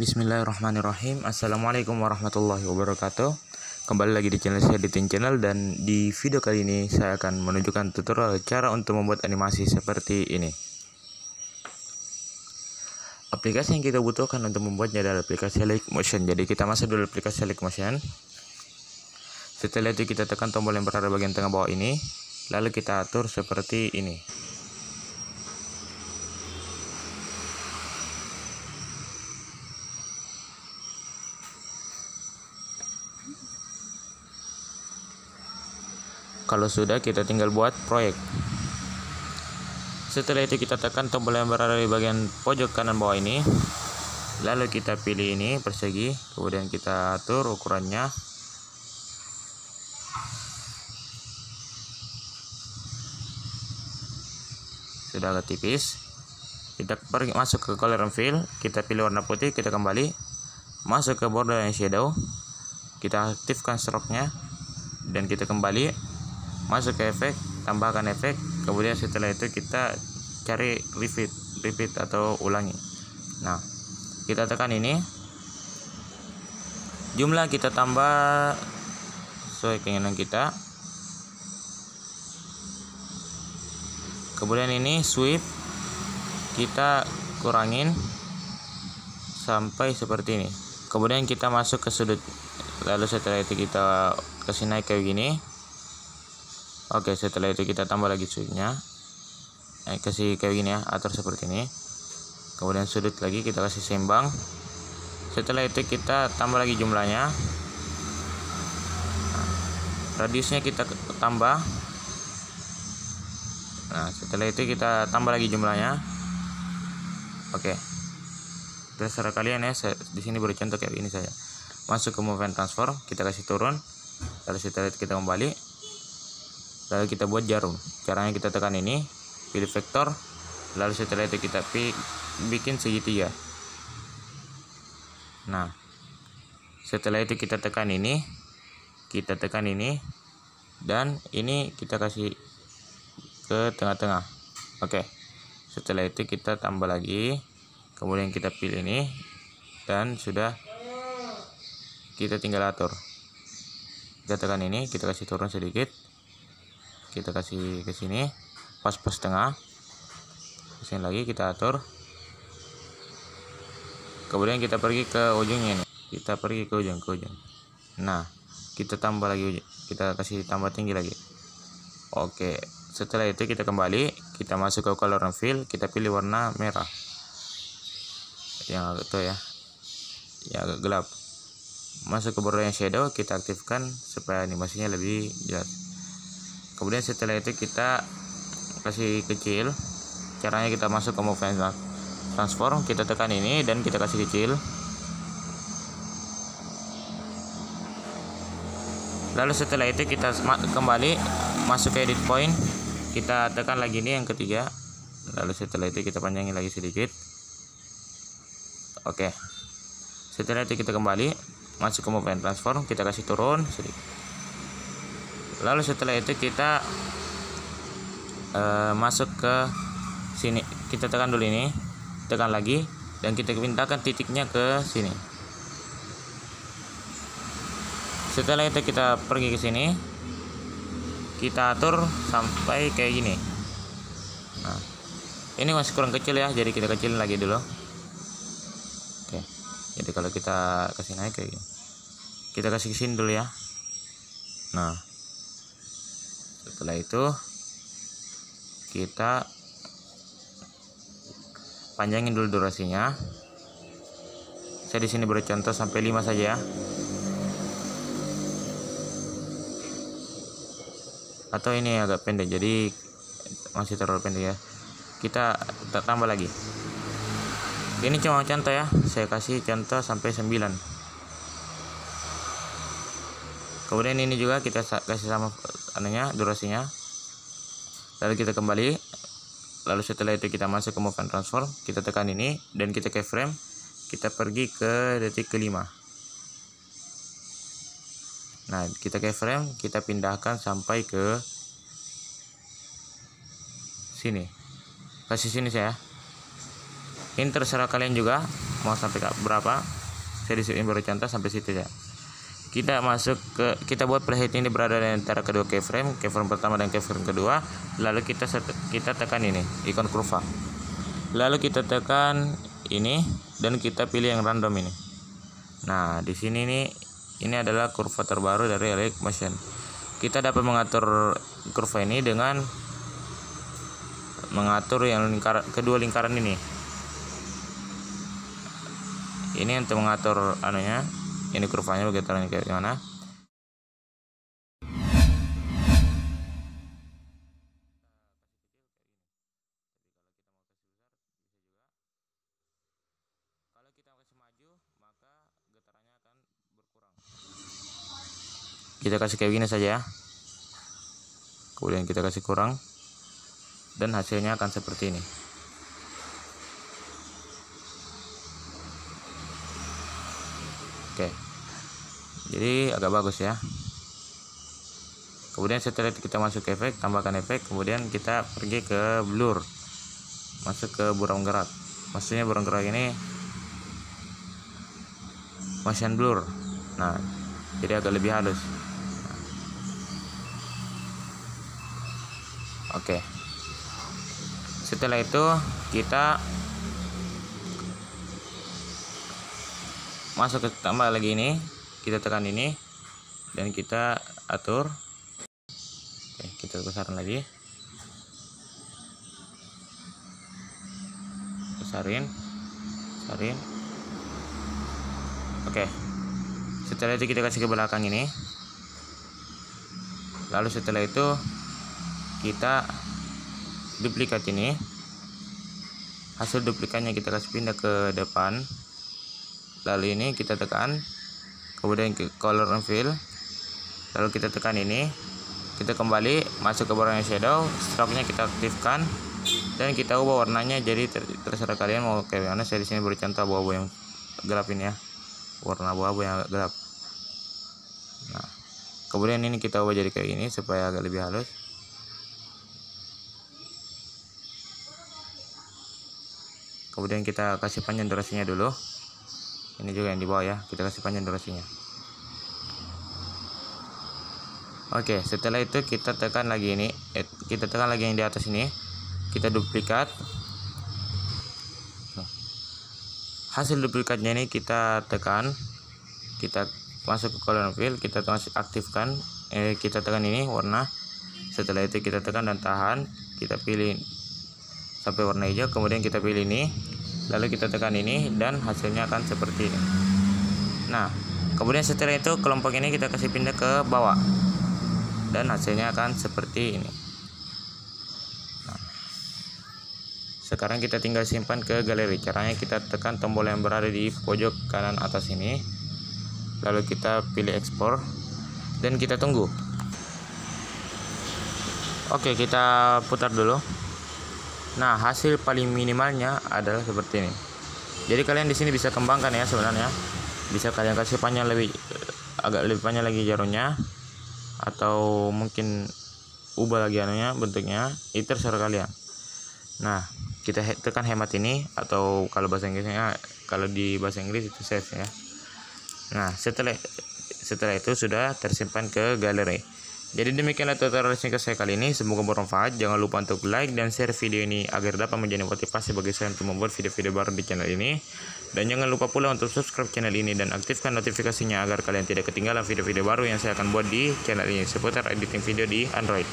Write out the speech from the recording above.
Bismillahirrahmanirrahim. Assalamualaikum warahmatullahi wabarakatuh. Kembali lagi di channel saya, Editing Channel, dan di video kali ini saya akan menunjukkan tutorial cara untuk membuat animasi seperti ini. Aplikasi yang kita butuhkan untuk membuatnya adalah aplikasi Liquimotion. Jadi kita masuk dulu aplikasi Liquimotion. Setelah itu kita tekan tombol yang berada bagian tengah bawah ini, lalu kita atur seperti ini. Kalau sudah, kita tinggal buat proyek. Setelah itu kita tekan tombol yang berada di bagian pojok kanan bawah ini, lalu kita pilih ini persegi, kemudian kita atur ukurannya. Sudah agak tipis, kita pergi masuk ke color and fill, kita pilih warna putih, kita kembali masuk ke border and shadow, kita aktifkan stroke-nya, dan kita kembali masuk ke efek, tambahkan efek, kemudian setelah itu kita cari repeat atau ulangi. Nah, kita tekan ini, jumlah kita tambah sesuai keinginan kita. Kemudian ini sweep kita kurangin sampai seperti ini. Kemudian kita masuk ke sudut, lalu setelah itu kita kasih naik kayak gini. Oke, setelah itu kita tambah lagi sudutnya, kasih kayak gini ya, atur seperti ini. Kemudian sudut lagi kita kasih seimbang. Setelah itu kita tambah lagi jumlahnya. Nah, radiusnya kita tambah. Nah, setelah itu kita tambah lagi jumlahnya. Oke, terserah kalian ya. Di sini beri contoh kayak ini saja. Masuk ke move and transform, kita kasih turun. Lalu setelah itu kita kembali. Lalu kita buat jarum. Caranya kita tekan ini, pilih vektor, lalu setelah itu kita bikin segitiga. Nah, setelah itu kita tekan ini, dan ini kita kasih ke tengah-tengah. Oke, setelah itu kita tambah lagi, kemudian kita pilih ini, dan sudah kita tinggal atur. Kita tekan ini, kita kasih turun sedikit, kita kasih ke sini pas tengah, kesini lagi kita atur, kemudian kita pergi ke ujungnya nih, kita pergi ke ujung. Nah, kita tambah lagi, kita kasih tambah tinggi lagi. Oke, setelah itu kita kembali, kita masuk ke color and fill, kita pilih warna merah yang agak tua ya, yang agak gelap. Masuk ke border and shadow, kita aktifkan supaya animasinya lebih jelas. Kemudian setelah itu kita kasih kecil. Caranya kita masuk ke move and transform, kita tekan ini dan kita kasih kecil. Lalu setelah itu kita kembali masuk ke edit point, kita tekan lagi ini yang ketiga. Lalu setelah itu kita panjangin lagi sedikit. Oke, setelah itu kita kembali masuk ke move and transform, kita kasih turun sedikit. Lalu setelah itu kita masuk ke sini, kita tekan dulu ini, tekan lagi, dan kita pindahkan titiknya ke sini. Setelah itu kita pergi ke sini, kita atur sampai kayak gini. Nah, ini masih kurang kecil ya, jadi kita kecilin lagi dulu. Oke, jadi kalau kita kasih naik kayak gini, kita kasih ke sini dulu ya. Nah, setelah itu kita panjangin dulu durasinya. Saya di sini beri contoh sampai 5 saja ya. Atau ini agak pendek, jadi masih terlalu pendek ya. Kita tambah lagi. Ini cuma contoh ya. Saya kasih contoh sampai 9. Kemudian ini juga kita kasih sama anunya, durasinya. Lalu kita kembali. Lalu setelah itu kita masuk ke move and transform, kita tekan ini dan kita ke frame, kita pergi ke detik ke-5. Nah, kita ke frame, kita pindahkan sampai ke sini. Kasih sini saya. Ini terserah kalian juga. mau sampai ke berapa, saya di sini baru contoh sampai situ ya. Kita kita buat playhead ini berada di antara kedua keyframe pertama dan keyframe kedua. Lalu kita tekan ini ikon kurva, lalu kita tekan ini dan kita pilih yang random ini. Nah di sini nih, ini adalah kurva terbaru dari Relic Motion. Kita dapat mengatur kurva ini dengan mengatur yang kedua lingkaran ini. Ini untuk mengatur anunya, ini kurvanya bagaimana kayak gimana. Kalau kita kasih maju, maka getarannya akan berkurang. Kita kasih kayak gini saja ya. Kemudian kita kasih kurang, dan hasilnya akan seperti ini. Oke, jadi agak bagus ya. Kemudian setelah itu kita masuk ke efek, tambahkan efek, kemudian kita pergi ke blur, masuk ke buram gerak. Maksudnya buram gerak ini motion blur. Nah jadi agak lebih halus. Oke, setelah itu kita masuk ke tambah lagi ini, kita tekan ini dan kita atur. Oke, kita besarin lagi, besarin. Oke, setelah itu kita kasih ke belakang ini. Lalu setelah itu kita duplikat ini, hasil duplikatnya kita kasih pindah ke depan. Lalu ini kita tekan, kemudian ke color and fill, lalu kita tekan ini, kita kembali masuk ke warna shadow, stroke-nya kita aktifkan dan kita ubah warnanya. Jadi terserah kalian mau kayak mana. Saya di sini beri contoh abu-abu yang gelap ini ya, warna abu-abu yang gelap. Nah kemudian ini kita ubah jadi kayak gini supaya agak lebih halus. Kemudian kita kasih panjang durasinya dulu. Ini juga yang di bawah ya, kita kasih panjang durasinya. Oke, setelah itu kita tekan lagi ini, kita tekan lagi yang di atas ini, kita duplikat. Hasil duplikatnya ini kita tekan, kita masuk ke color fill, kita aktifkan, kita tekan ini warna. Setelah itu kita tekan dan tahan, kita pilih sampai warna hijau, kemudian kita pilih ini, lalu kita tekan ini dan hasilnya akan seperti ini. Nah kemudian setelah itu kelompok ini kita kasih pindah ke bawah dan hasilnya akan seperti ini. Nah, sekarang kita tinggal simpan ke galeri. Caranya kita tekan tombol yang berada di pojok kanan atas ini, lalu kita pilih ekspor dan kita tunggu. Oke, kita putar dulu. Nah hasil paling minimalnya adalah seperti ini. Jadi kalian di sini bisa kembangkan ya, sebenarnya bisa kalian kasih panjang agak lebih panjang lagi jarumnya, atau mungkin ubah lagi anunya bentuknya, itu terserah kalian. Nah kita tekan hemat ini, atau kalau bahasa Inggrisnya, kalau di bahasa Inggris itu save ya. Nah setelah itu sudah tersimpan ke galeri. Jadi demikianlah tutorial singkat saya kali ini, semoga bermanfaat. Jangan lupa untuk like dan share video ini agar dapat menjadi motivasi bagi saya untuk membuat video-video baru di channel ini. Dan jangan lupa pula untuk subscribe channel ini dan aktifkan notifikasinya agar kalian tidak ketinggalan video-video baru yang saya akan buat di channel ini seputar editing video di Android.